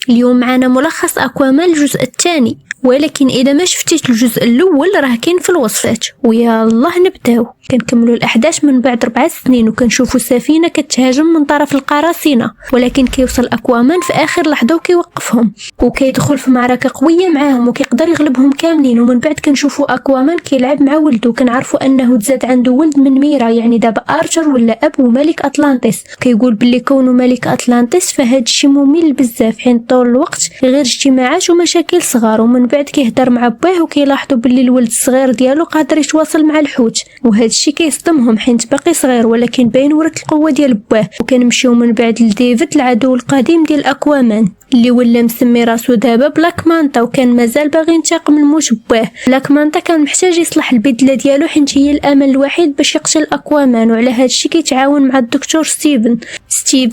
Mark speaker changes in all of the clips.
Speaker 1: اليوم معنا ملخص أكوامان الجزء الثاني، ولكن إذا ما شفتيش الجزء الأول راه كاين في الوصفات. ويا الله نبداو. كنكملوا الأحداث من بعد 4 سنين وكنشوفوا سفينة كتهاجم من طرف القراصنة، ولكن كيوصل أكوامان في آخر لحظة وكيوقفهم وكيدخل في معركة قوية معاهم وكيقدر يغلبهم كاملين. ومن بعد كنشوفوا أكوامان كيلعب مع ولده، كنعرفوا أنه تزاد عنده ولد من ميرا، يعني دابا آرثر ولا أب وملك أطلانتس. كيقول باللي كونه ملك أطلانتس فهاد الشي ممل بزاف، حين طول الوقت غير اجتماعات ومشاكل صغار. ومن بعد كيهضر مع باه وكيلاحظوا باللي الولد الصغير ديالو قادر يتواصل مع الحوت، وهذا الشيء كيصدمهم حيت باقي صغير ولكن باين ورث القوه ديال باه. وكنمشيو من بعد لديفيد العدو القديم ديال اكوامان اللي ولا مسمي راسو دابا بلاك مانتا، وكان مازال باغي ينتقم من موت باه. بلاك مانتا كان محتاج يصلح البدله ديالو حيت هي الامل الوحيد باش يقتل اكوامان، وعلى هذا الشيء كيتعاون مع الدكتور ستيفن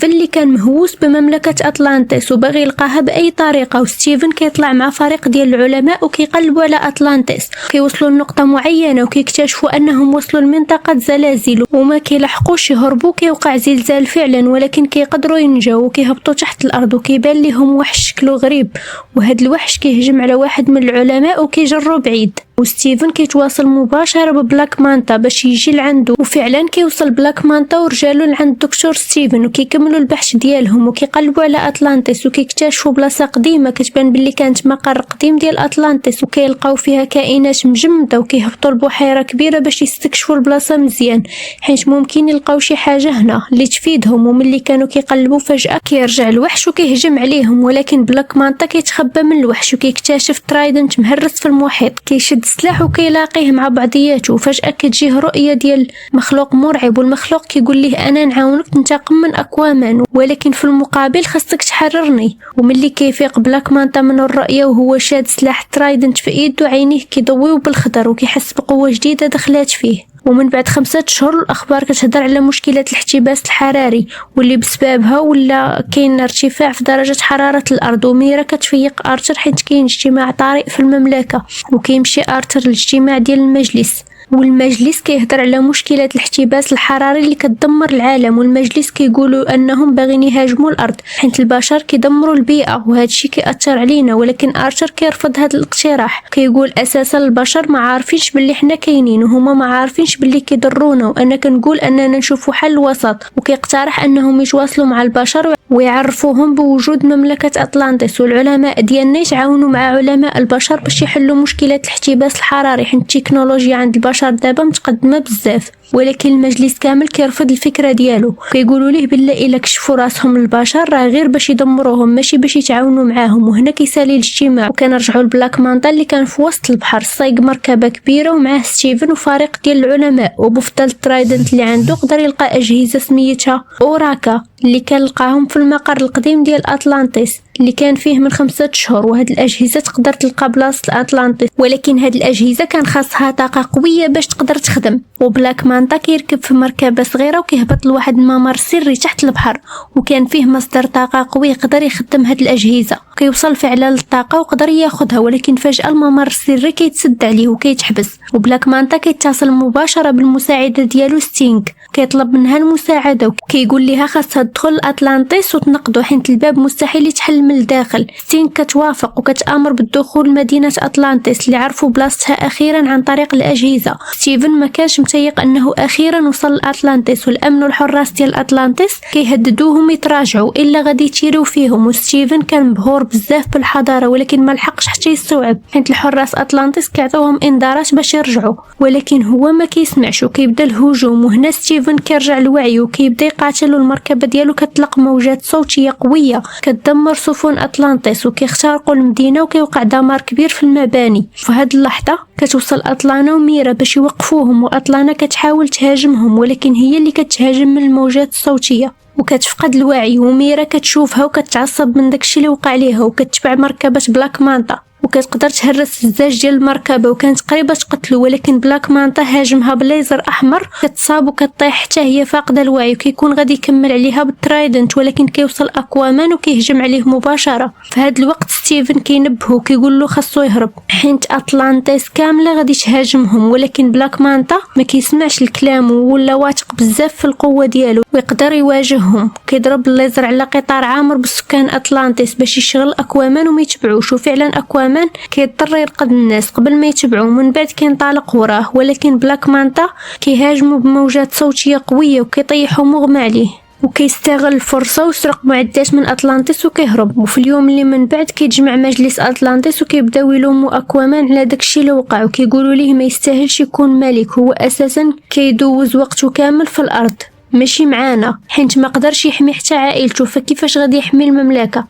Speaker 1: اللي كان مهووس بمملكه اطلانتس وباغي يلقاها باي طريقه. وستيفن كيطلع مع فريق ديال العلماء وكيقلبوا على اطلانتس، كيوصلوا لنقطه معينه وكيكتشفوا انهم وصلوا لمنطقه زلازل وما كيلحقوش يهربوا. كيوقع زلزال فعلا ولكن كيقدروا ينجوا وكيهبطوا تحت الارض، وكيبان لهم وحش شكله غريب، وهذا الوحش كيهجم على واحد من العلماء وكيجرو بعيد. وستيفن كيتواصل مباشرة ببلاك مانتا باش يجي لعنده، وفعلا كيوصل بلاك مانتا ورجالو لعند دكتور ستيفن وكيكملوا البحث ديالهم وكيقلبوا على أطلانتس وكيكتشفوا بلاصة قديمة كتبان باللي كانت مقر قديم ديال أطلانتس، وكيلقاو فيها كائنات مجمدة وكيهبطوا لبحيرة كبيرة باش يستكشفوا البلاصة مزيان حيت ممكن يلقاو شي حاجة هنا اللي تفيدهم. وملي كانوا كيقلبوا فجأة كيرجع الوحش وكيهجم عليهم، ولكن بلاك مانتا كيتخبى من الوحش وكيكتشف ترايدنت مهرس في المحيط، كيشد السلاح وكيلاقيه مع بعضياته. وفجأة كتجيه رؤية ديال مخلوق مرعب، والمخلوق كيقول ليه أنا نعاونك تنتقم من أكوامان ولكن في المقابل خاصك تحررني. وملي كيفيق بلاك مانتا من الرؤية وهو شاد سلاح ترايدنت في ايده عينيه كيضويو بالخضر وكيحس بقوة جديدة دخلات فيه. ومن بعد 5 شهور الأخبار كتهضر على مشكلة الاحتباس الحراري واللي بسببها ولا كاين ارتفاع في درجة حرارة الأرض. وميرا كتفيق آرثر حيت كاين اجتماع طارئ في المملكة، وكيمشي آرثر للاجتماع ديال المجلس، والمجلس كيهضر على مشكلة الاحتباس الحراري اللي كتدمر العالم. والمجلس كيقولوا انهم باغيين يهاجموا الارض حيت البشر كيدمروا البيئة وهذا الشيء كيأثر علينا، ولكن آرثر كيرفض هذا الاقتراح. كيقول اساسا البشر ما عارفينش باللي حنا كاينين وهما ما عارفينش باللي كيضرونا، وانا كنقول اننا نشوفوا حل وسط. وكيقترح انهم يتواصلوا مع البشر ويعرفوهم بوجود مملكة أطلانتس، والعلماء ديالنا يتعاونوا مع علماء البشر باش يحلوا مشكلة الاحتباس الحراري حيت التكنولوجيا عند البشر دابا متقدمة بزاف. ولكن المجلس كامل كيرفض الفكرة ديالو، كيقولوا ليه بالله الا كشفوا راسهم البشر راه غير باش يدمروهم ماشي باش يتعاونوا معاهم. وهنا كيسالي الاجتماع وكنرجعوا لبلاك مانتا اللي كان في وسط البحر صايق مركبة كبيرة ومعاه ستيفن وفريق ديال العلماء. وبفضل ترايدنت اللي عنده قدر يلقى أجهزة سميتها أوراكا اللي كان لقاهم في المقر القديم ديال أطلانتس اللي كان فيه من 5 شهور. وهاد الأجهزة تقدر تلقى بلاصة أطلانتس، ولكن هاد الأجهزة كان خاصها طاقة قوية باش تقدر تخدم. وبلاك مانتا كيركب في مركبة صغيرة وكيهبط لواحد الممر سري تحت البحر، وكان فيه مصدر طاقة قوي يقدر يخدم هاد الأجهزة. كيوصل فعلا للطاقة وقدر ياخدها، ولكن فجأة الممر السري كيتسد عليه وكيتحبس. وبلاك مانتا كيتصل مباشرة بالمساعدة ديالو ستينغ، كيطلب منها المساعدة وكيقول لها خاصها تدخل لأطلانتس وتنقذو حيت الباب مستحيل يتحل من الداخل. ستينغ كتوافق وكتأمر بالدخول لمدينة أطلانتس اللي عرفوا بلاصتها أخيرا عن طريق الأجهزة. ستيفن ما كانش متيق أنه أخيرا وصل لأطلانتس، والأمن والحراس ديال أطلانتس كيهددوهم يتراجعوا إلا غادي يتيروا فيهم. وستيفن كان مبهور بزاف بالحضارة ولكن ما لحقش حتى يستوعب حيت الحراس أطلانتس كيعطوهم إنذارات باش يرجعوا، ولكن هو ما كيسمعش وكيبدا الهجوم. وهنا ستيفن كيرجع لوعيه وكيبدا يقاتل، والمركبة ديالو كتطلق موجات صوتية قوية كتدمر سفن أطلانتس وكيخترقوا المدينة وكيوقع دمار كبير في المباني. في هاد اللحظة كتوصل أطلانا وميرا باش يوقفوهم، وأطلانا كتحاول تهاجمهم ولكن هي اللي كتهاجم من الموجات الصوتية وكتفقد الوعي. وميرا كتشوفها وكتعصب من داكشي اللي وقع ليها وكتتبع مركبة بلاك مانتا وكتقدر تهرس الزاج ديال المركبة وكانت قريبة تقتلو، ولكن بلاك مانتا هاجمها بليزر احمر كتصاب وكطيح حتى هي فاقده الوعي. وكيكون غادي يكمل عليها بالترايدنت ولكن كيوصل اكوامان وكيهجم عليه مباشره. في هذا الوقت ستيفن كينبهو كيقول له خاصو يهرب حيت أطلانتس كامله غادي تهاجمهم، ولكن بلاك مانتا ما كيسمعش الكلام ولا واثق بزاف في القوه ديالو. ويقدر يواجههم. كيضرب الليزر على قطار عامر بالسكان أطلانتيس باش يشغل أكوامان وما يتبعوش، وفعلا أكوامان كيضطر يرقد الناس قبل ما يتبعوه، من بعد كينطلق وراه. ولكن بلاك مانتا كيهاجموا بموجات صوتية قوية وكيطيحوا مغمى عليه، وكيستغل الفرصة ويسرق معدات من أطلانتيس وكيهرب. وفي اليوم اللي من بعد كيتجمع مجلس أطلانتيس وكيبداو يلوموا أكوامان على داكشي اللي وقع، وكيقولوا ليه ما يستاهلش يكون ملك، هو أساسا كيدوز وقته كامل في الأرض ماشي معانا، حيت ما قدرش يحمي حتى عائلته، فكيفاش غادي يحمي المملكه.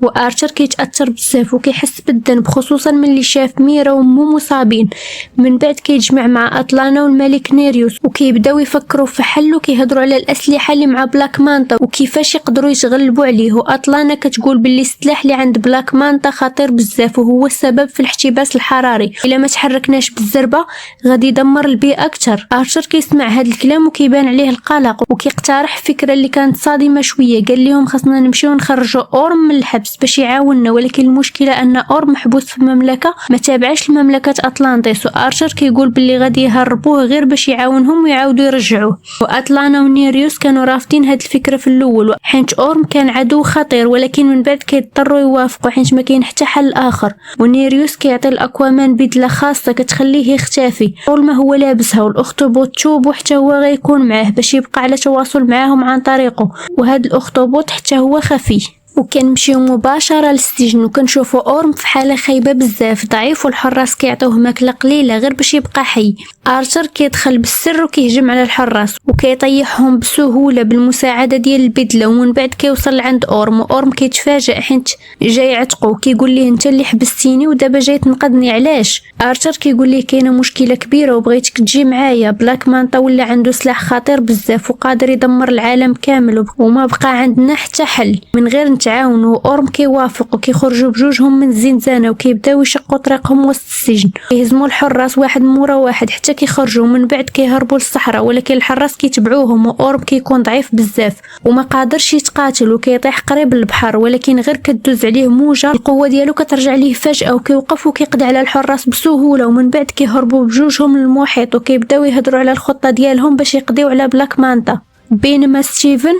Speaker 1: وارثر كيتاثر بزاف وكيحس بالذنب، خصوصا ملي شاف ميرا ومو مصابين. من بعد كيتجمع مع اطلانا والملك نيريوس وكيبداو يفكروا في حل، وكيهضروا على الاسلحه اللي مع بلاك مانتا وكيفاش يقدروا يتغلبوا عليه. واطلانا كتقول باللي السلاح اللي عند بلاك مانتا خطير بزاف وهو السبب في الاحتباس الحراري، الا ما تحركناش بالزربه غادي يدمر البيئه اكثر. ارثر كيسمع هذا الكلام وكيبان عليه القلق، وكيقترح فكره اللي كانت صادمه شويه. قال لهم خاصنا نمشيو نخرجوا اورم من الحبس باش يعاوننا، ولكن المشكله ان اورم محبوس في المملكه ما تابعش لمملكه اطلانتيس. وارثر كيقول باللي غادي يهربوه غير باش يعاونهم ويعاودوا يرجعوه. واطلانا ونيريوس كانوا رافضين هاد الفكره في الاول حيت اورم كان عدو خطير، ولكن من بعد كيضطروا يوافقوا حيت ما كاين حتى حل اخر. ونيريوس كيعطي الاكوامان بدله خاصه كتخليه يختفي طول ما هو لابسها، والاخطبوط تشوبو حتى هو غيكون معاه باش يبقى على تواصل معاهم عن طريقه. وهذا الاخطبوط حتى هو خفي. وكنمشيو مباشره للسجن وكنشوفوا اورم في حاله خايبه بزاف، ضعيف، والحراس كيعطوه ماكله قليله غير باش يبقى حي. ارثر كيدخل بالسر وكيهجم على الحراس وكيطيحهم بسهوله بالمساعده ديال البدله. ومن بعد كيوصل لعند اورم، واورم كيتفاجئ حيت جاي يعتقو، كيقول ليه انت اللي حبستيني ودابا جاي تنقذني علاش؟ ارثر كيقول ليه كاينه مشكله كبيره وبغيتك تجي معايا. بلاك مانتا ولا عنده سلاح خطير بزاف وقادر يدمر العالم كامل وما بقى عندنا حتى حل من غير تعاونوا. اورم كيوافق وكيخرجوا بجوجهم من الزنزانه وكيبداو يشقوا طريقهم وسط السجن، كيهزموا الحراس واحد مورا واحد حتى كيخرجوا. من بعد كيهربوا للصحراء، ولكن الحراس كيتبعوهم واورم كيكون ضعيف بزاف وما قادرش يتقاتل وكيطيح قريب للبحر. ولكن غير كدوز عليه موجه القوه ديالو كترجع ليه فجاه وكيوقف وكيقضي على الحراس بسهوله. ومن بعد كيهربوا بجوجهم للمحيط وكيبداو يهضروا على الخطه ديالهم باش يقضيو على بلاك مانتا. بينما ستيفن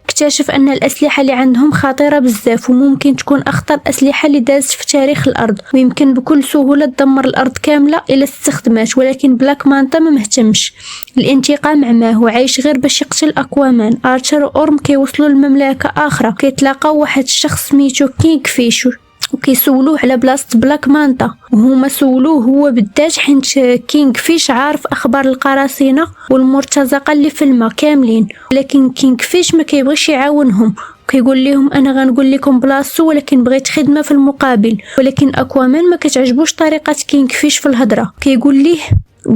Speaker 1: اكتشف ان الاسلحه اللي عندهم خطيره بزاف وممكن تكون اخطر اسلحه اللي دازت في تاريخ الارض، ويمكن بكل سهوله تدمر الارض كامله الا استخدمات. ولكن بلاك مانتا ما مهتمش، الانتقام عماه وعايش غير باش يقتل اكوامان. ارثر واورم كيوصلوا لمملكه اخرى، كيتلاقاو واحد الشخص سميتو كينغ فيش وكيسولوه على بلاصه بلاك مانتا. وهما سولوه هو بالذات حيت كينغ فيش عارف اخبار القراصنه والمرتزقه اللي في الماء كاملين، لكن كينغ فيش ما كيبغيش يعاونهم. كيقول لهم انا غنقول لكم بلاصتو ولكن بغيت خدمه في المقابل. ولكن اكوامان ما كتعجبوش طريقه كينغ فيش في الهضره، كيقول ليه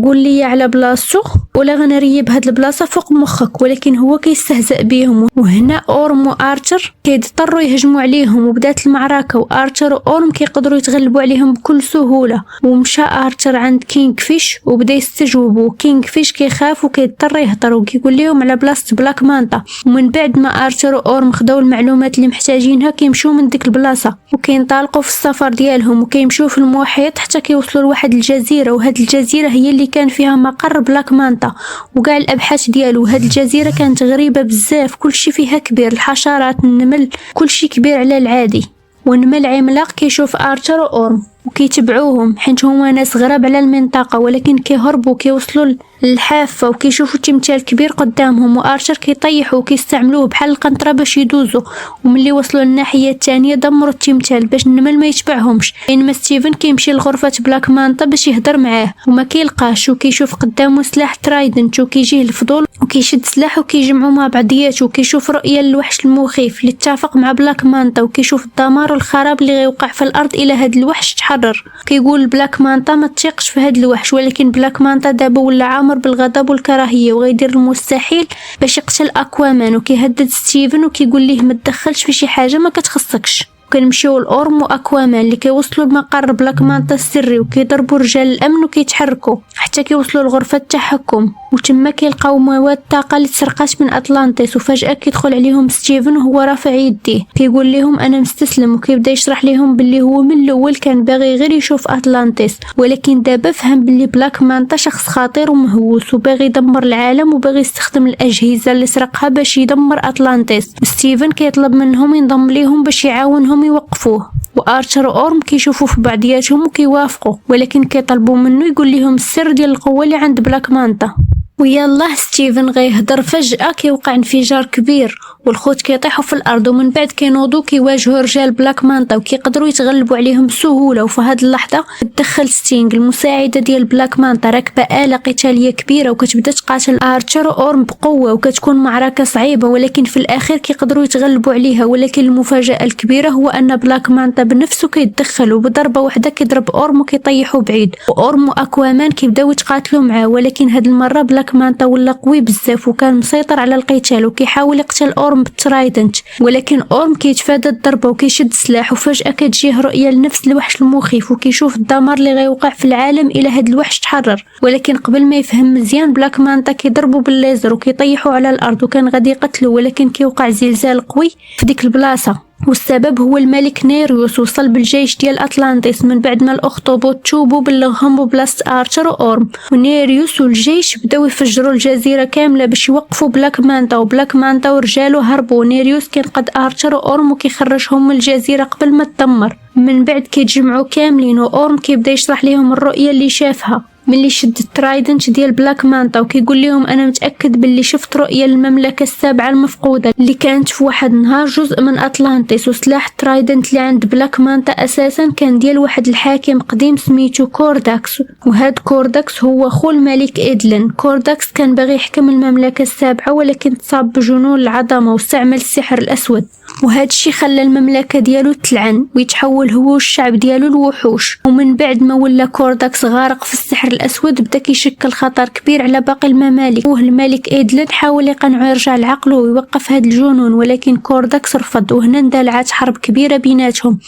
Speaker 1: قول لي على بلاصتو ولا غنريب هاد البلاصه فوق مخك. ولكن هو كيستهزأ بيهم. وهنا اورم وارثر كيضطروا يهجموا عليهم وبدات المعركه، وارثر واورم كيقدروا يتغلبوا عليهم بكل سهوله. ومشى ارثر عند كينغ فيش وبدا يستجوبوا. كينغ فيش كيخاف وكيضطر يهضر وكيقول لهم على بلاصه بلاك مانتا. ومن بعد ما ارثر واورم خداو المعلومات اللي محتاجينها كيمشيو من ديك البلاصه وكينطلقوا في السفر ديالهم وكيمشيو في المحيط حتى كيوصلوا لواحد الجزيره. وهاد الجزيره هي اللي كان فيها مقر بلاك مانتا وكاع الابحاث ديالو. هاد الجزيره كانت غريبه بزاف، كلشي فيها كبير، الحشرات، النمل، كلشي كبير على العادي. ونمل عملاق كيشوف ارثر واورم وكيتبعوهم حيت هما ناس غراب على المنطقه، ولكن كيهربوا كيوصلوا للحافه وكيشوفوا تمثال كبير قدامهم. وارثر كيطيحوا وكيستعملوه بحال القنطره باش يدوزوا، وملي وصلوا للناحيه الثانيه دمروا التمثال باش النمل ما يتبعهمش. بينما ستيفن كيمشي لغرفه بلاك مانتا باش يهضر معاه وما كيلقاش، وكيشوف قدامه سلاح ترايدنت وكيجيه الفضول وكيشد سلاح وكيجمعوا مع بعضياته. وكيشوف رؤيه للوحش المخيف اللي اتفق مع بلاك مانتا، وكيشوف الدمار والخراب اللي غيوقع في الارض الى هاد الوحش تحرر. كيقول بلاك مانتا ما تثقش في هاد الوحش، ولكن بلاك مانتا دابا ولا عامر بالغضب والكراهيه وغيدير المستحيل باش يقتل اكوامان. وكيهدد ستيفن وكيقول ليه ما تدخلش في شي حاجه ما كتخصكش. وكنمشيو لأورم وأكوامان اللي كيوصلوا لمقر بلاك مانتا السري وكيضربوا رجال الأمن وكيتحركوا حتى كيوصلوا لغرفة التحكم، وتما كيلقاو مواد الطاقة اللي تسرقات من أطلانتيس. وفجأة كيدخل عليهم ستيفن وهو رافع يديه كيقول لهم أنا مستسلم، وكيبدا يشرح لهم باللي هو من الأول كان باغي غير يشوف أطلانتيس، ولكن دابا فهم باللي بلاك مانتا شخص خطير ومهووس وباغي يدمر العالم وباغي يستخدم الأجهزة اللي سرقها باش يدمر أطلانتيس. ستيفن كيطلب منهم ينضم ليهم باش يعاونهم يوقفوه، وآرثر وأورم كيشوفوا في بعضياتهم وكيوافقوا، ولكن كيطلبوا منه يقول لهم السر ديال القوة اللي عند بلاك مانتا. ويالله ستيفن غيهضر فجأة كيوقع انفجار كبير والخوت كيطيحوا في الارض، ومن بعد كينوضوا كيواجهوا رجال بلاك مانتا وكيقدروا يتغلبوا عليهم بسهوله. وفي هذه اللحظه تدخل ستينغ المساعده ديال بلاك مانتا راكبه آلة قتاليه كبيره وكتبدا تقاتل آرثر وأورم بقوه، وكتكون معركه صعيبه ولكن في الاخير كيقدروا يتغلبوا عليها. ولكن المفاجاه الكبيره هو ان بلاك مانتا بنفسه كيتدخل وبضربه واحده كيضرب أورم وكيطيحوا بعيد، وأورم وأكوامان كيبداو يتقاتلوا معاه. ولكن هذه المره بلاك مانتا ولا قوي بزاف وكان مسيطر على القتال وكيحاول يقتل أورم بالترايدنت، ولكن أورم كيتفادى الضربه وكيشد سلاح. وفجأة كتجيه رؤية لنفس الوحش المخيف وكيشوف الدمار اللي غيوقع في العالم الى هاد الوحش تحرر. ولكن قبل ما يفهم مزيان بلاك مانتا كيضربوا بالليزر وكيطيحوا على الارض وكان غادي يقتلوا، ولكن كيوقع زلزال قوي في ديك البلاصه، والسبب هو الملك نيريوس وصل بالجيش ديال أطلانتيس من بعد ما الأخطبوط توبوا بلغهم ببلاصة آرثر وأورم. ونيريوس والجيش بداو يفجروا الجزيرة كاملة باش يوقفوا بلاك مانتا، وبلاك مانتا ورجالو هربوا. نيريوس كينقذ آرثر وأورم وكيخرجهم من الجزيرة قبل ما تدمر. من بعد كيتجمعوا كاملين وأورم كيبدا يشرح لهم الرؤية اللي شافها ملي شد الترايدنت ديال بلاك مانتا، وكيقول لهم انا متاكد باللي شفت رؤيه المملكه السابعه المفقوده اللي كانت في واحد النهار جزء من أطلانتيس. وسلاح الترايدنت اللي عند بلاك مانتا اساسا كان ديال واحد الحاكم قديم سميتو كورداكس، وهاد كورداكس هو خو الملك إدلن. كورداكس كان باغي يحكم المملكه السابعه ولكن تصاب بجنون العظمه واستعمل السحر الاسود، وهذا الشيء خلى المملكه ديالو تلعن ويتحول هو والشعب ديالو الوحوش. ومن بعد ما ولا كورداكس غارق في السحر الاسود بدا كيشكل خطر كبير على باقي الممالك. الملك إدلن حاول يقنعه يرجع لعقله ويوقف هذا الجنون، ولكن كورداكس رفض، وهنا اندلعت حرب كبيره بيناتهم.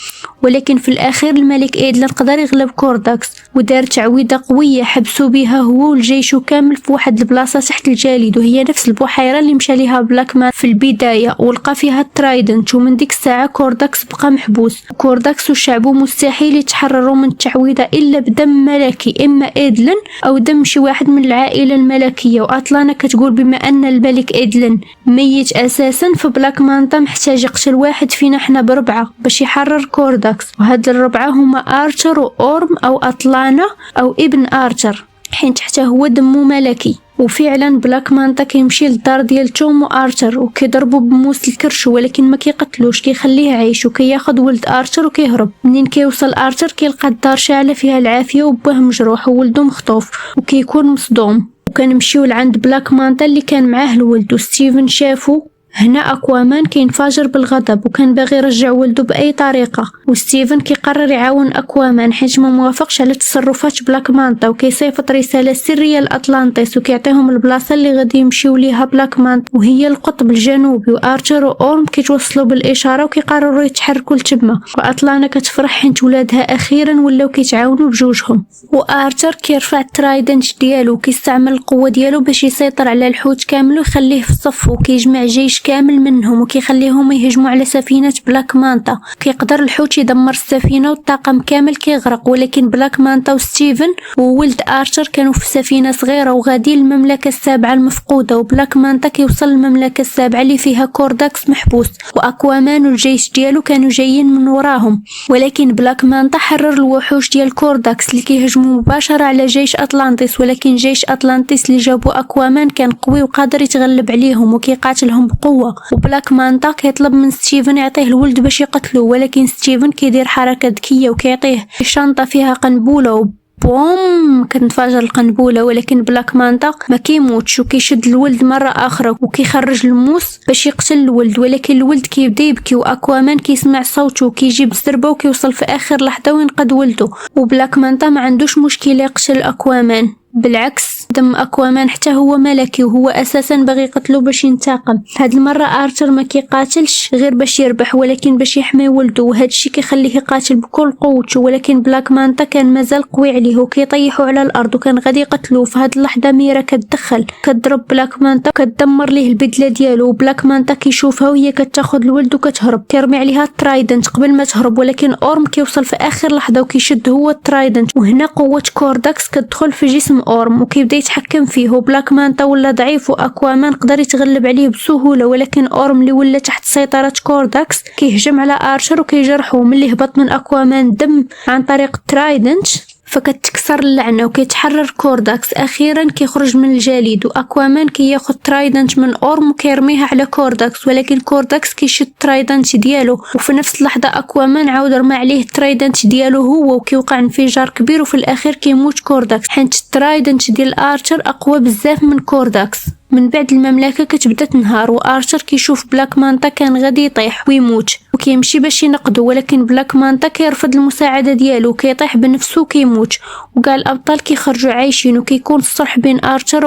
Speaker 1: ولكن في الاخير الملك إدلن قدر يغلب كورداكس ودار تعويضه قويه حبسوا بها هو والجيش كامل في واحد البلاصه تحت الجليد، وهي نفس البحيره اللي مشى ليها بلاك مان في البدايه ولقى فيها الترايدنت. ومن ديك الساعه كورداكس بقى محبوس. كورداكس وشعبه مستحيل يتحرروا من التعويضه الا بدم ملكي، اما إدلن او دم شي واحد من العائله الملكيه. وأطلانا كتقول بما ان الملك إدلن ميت اساسا فبلاك مانتا محتاج يقتل واحد فينا حنا بربعه باش يحرر كورداكس، وهاد الربعه هما آرثر وأورم او أطلانا او ابن آرثر حين حتى هو دمه ملكي. وفعلا بلاك مانتا كيمشي للدار ديال توم وآرثر وكيضربوا بموس الكرش، ولكن ما كيقتلوش، كيخليه عايش وكياخذ ولد آرثر وكيهرب. منين كيوصل آرثر كيلقى الدار شاعله فيها العافيه وباه مجروح وولده مخطوف وكيكون مصدوم. وكنمشيو لعند بلاك مانتا اللي كان معاه الولد، وستيفن شافو. هنا أكوامان كينفجر بالغضب وكان باغي يرجع ولده بأي طريقة، وستيفن كيقرر يعاون أكوامان حيت ما موافقش على تصرفات بلاك مانتا، وكيصيفط رسالة سرية لأطلانتيس وكيعطيهم البلاصة اللي غادي يمشيو ليها بلاك مانتا وهي القطب الجنوبي. وآرثر وأورم كيتوصلوا بالإشارة وكيقرروا يتحركوا لتما، وأطلانا كتفرح حيت ولادها أخيرا ولاو كيتعاونوا بجوجهم. وآرثر كيرفع الترايدنت ديالو وكيستعمل القوة ديالو باش يسيطر على الحوت كامل ويخليه في صف، وكيجمع جيش كامل منهم وكيخليهم يهجموا على سفينة بلاك مانتا. كيقدر الحوت يدمر السفينة والطاقم كامل كيغرق، ولكن بلاك مانتا وستيفن وولد آرثر كانوا في سفينة صغيرة وغادي المملكة السابعة المفقودة. وبلاك مانتا كيوصل المملكة السابعة اللي فيها كورداكس محبوس، وأكوامان والجيش ديالو كانوا جايين من وراهم. ولكن بلاك مانتا حرر الوحوش ديال كورداكس اللي كيهجموا مباشرة على جيش أطلانتيس، ولكن جيش أطلانتيس اللي جابوا أكوامان كان قوي وقادر يتغلب عليهم وكيقاتلهم بقوة. وبلاك مانتا كيطلب من ستيفن يعطيه الولد باش يقتلوه، ولكن ستيفن كيدير حركة ذكية وكيعطيه شنطة فيها قنبلة بوم كتنفجر القنبله. ولكن بلاك مانتا ما كيموتش وكيشد الولد مره اخرى وكيخرج الموس باش يقتل الولد، ولكن الولد كيبدا يبكي واكوامان كيسمع صوته وكيجيب بالزربه وكيوصل في اخر لحظه وينقذ ولده. وبلاك مانتا ما عندوش مشكله يقتل اكوامان، بالعكس دم أكوامان حتى هو ملكي وهو أساسا باغي يقتلو باش ينتقم. هاد المرة آرثر ما كيقاتلش غير باش يربح ولكن باش يحمي ولده، وهذا الشيء كيخليه يقاتل بكل قوته. ولكن بلاك مانتا كان مازال قوي عليه وكيطيحو على الأرض وكان غادي يقتلوه. في هاد اللحظة ميرا كتدخل كتضرب بلاك مانتا كتدمر ليه البدلة ديالو، وبلاك مانتا كيشوفها وهي كتاخذ الولد وكتهرب. كيرمي عليها الترايدنت قبل ما تهرب ولكن أورم كيوصل في آخر لحظة وكيشد هو الترايدنت، وهنا قوة كورداكس كتدخل في جسم أورم وكيبدا يتحكم فيه. وبلاك مانتا ولا ضعيف وأكوامان قدر يتغلب عليه بسهولة، ولكن أورم اللي ولا تحت سيطرة كورداكس كيهجم على آرثر وكيجرحو. ملي هبط من أكوامان دم عن طريق الترايدنت فكتكسر اللعنة وكيتحرر كورداكس. أخيرا كيخرج من الجليد وأكوامان كياخد ترايدنت من أورم وكيرميها على كورداكس، ولكن كورداكس كيشد ترايدنت ديالو. وفي نفس اللحظة أكوامان عاود رمى عليه ترايدنت ديالو هو وكيوقع انفجار كبير، وفي الأخير كيموت كورداكس حيت الترايدنت ديال آرثر أقوى بزاف من كورداكس. من بعد المملكة كتبدا تنهار وآرثر كيشوف بلاك مانتا كان غادي يطيح ويموت وكيمشي باش ينقذو، ولكن بلاك مانتا كيرفض المساعدة ديالو وكيطيح بنفسه وكيموت. وكاع الأبطال كيخرجوا عايشين وكيكون الصلح بين آرثر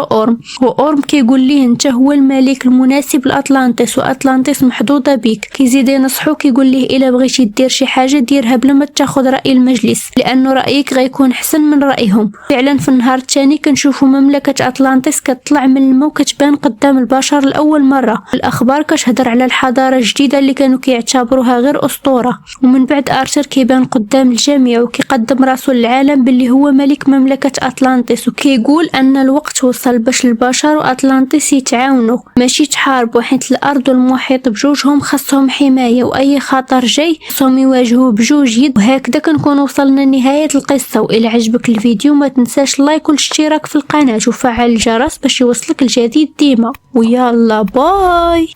Speaker 1: وأورم كيقول ليه انت هو الملك المناسب لأطلانتس وأطلانتس محظوظة بيك. كيزيد ينصحو كيقول ليه إلا بغيتي دير شي حاجة ديرها بلا ما تاخذ رأي المجلس لأنه رأيك غيكون حسن من رأيهم. فعلا في النهار الثاني كنشوفوا مملكة أطلانتس كتطلع من الماء وكتبان قدام البشر لأول مرة. الأخبار كتهضر على الحضارة الجديدة اللي كانوا كيعتبروها غير أسطورة. ومن بعد آرثر كيبان قدام الجميع وكيقدم راسو للعالم باللي هو ملك مملكة أطلانتس، وكيقول أن الوقت وصل باش البشر وأطلانتس يتعاونوا ماشي يتحاربوا، حيت الأرض والمحيط بجوجهم خاصهم حماية وأي خطر جاي خاصهم يواجهوه بجوج يد. وهكذا كنكون وصلنا لنهاية القصة. وإلا عجبك الفيديو ما تنساش لايك والاشتراك في القناة وفعل الجرس باش يوصلك الجديد ديما. ويلا باي.